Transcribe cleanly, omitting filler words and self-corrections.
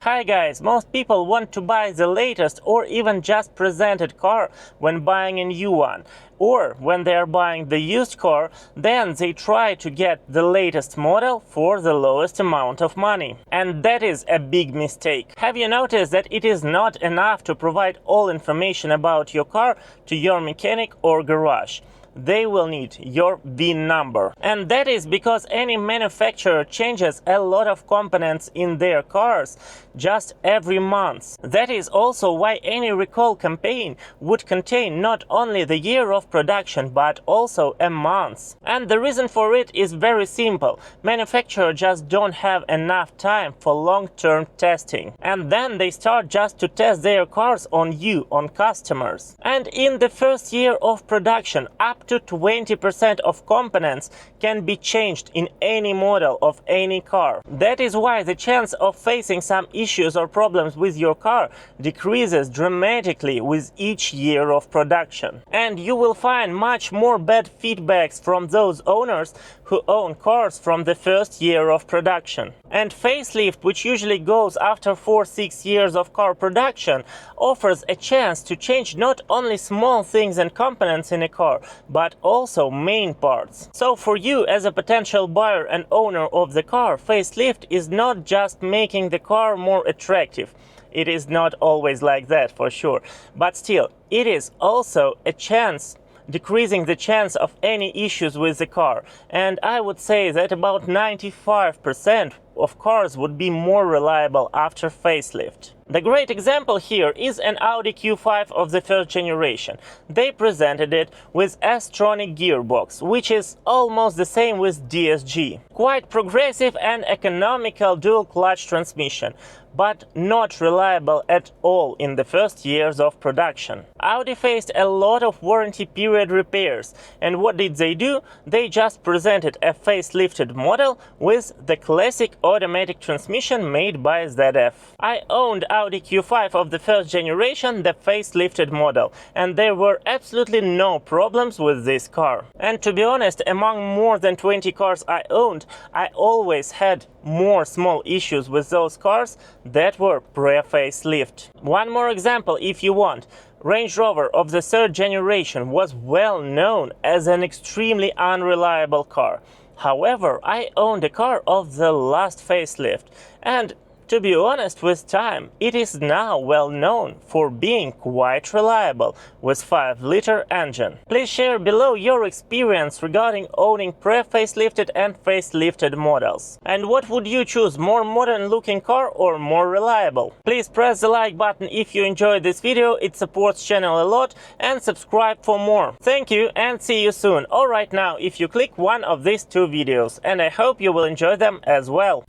Hi guys, most people want to buy the latest or even just presented car when buying a new one. Or when they are buying the used car, then they try to get the latest model for the lowest amount of money. And that is a big mistake. Have you noticed that it is not enough to provide all information about your car to your mechanic or garage? They will need your VIN number. And that is because any manufacturer changes a lot of components in their cars just every month. That is also why any recall campaign would contain not only the year of production but also a month. And the reason for it is very simple. Manufacturers just don't have enough time for long-term testing. And then they start just to test their cars on you, on customers. And in the first year of production, up to 20% of components can be changed in any model of any car. That is why the chance of facing some issues or problems with your car decreases dramatically with each year of production. And you will find much more bad feedbacks from those owners who own cars from the first year of production. And facelift, which usually goes after 4-6 years of car production, offers a chance to change not only small things and components in a car, but also main parts. So for you as a potential buyer and owner of the car, facelift is not just making the car more attractive. It is not always like that, for sure. But still, it is also a chance decreasing the chance of any issues with the car. And I would say that about 95% of cars would be more reliable after facelift. The great example here is an Audi Q5 of the first generation. They presented it with S-tronic gearbox, which is almost the same with DSG. Quite progressive and economical dual clutch transmission, but not reliable at all in the first years of production. Audi faced a lot of warranty period repairs, and what did they do? They just presented a facelifted model with the classic automatic transmission made by ZF. I owned Audi Q5 of the first generation, the facelifted model, and there were absolutely no problems with this car. And to be honest, among more than 20 cars I owned, I always had more small issues with those cars that were pre-facelift. One more example if you want. Range Rover of the third generation was well known as an extremely unreliable car. However, I owned a car of the last facelift, and to be honest, with time, it is now well known for being quite reliable with 5-liter engine. Please share below your experience regarding owning pre-facelifted and facelifted models. And what would you choose, more modern looking car or more reliable? Please press the like button if you enjoyed this video, it supports channel a lot, and subscribe for more. Thank you and see you soon, or right now if you click one of these two videos, and I hope you will enjoy them as well.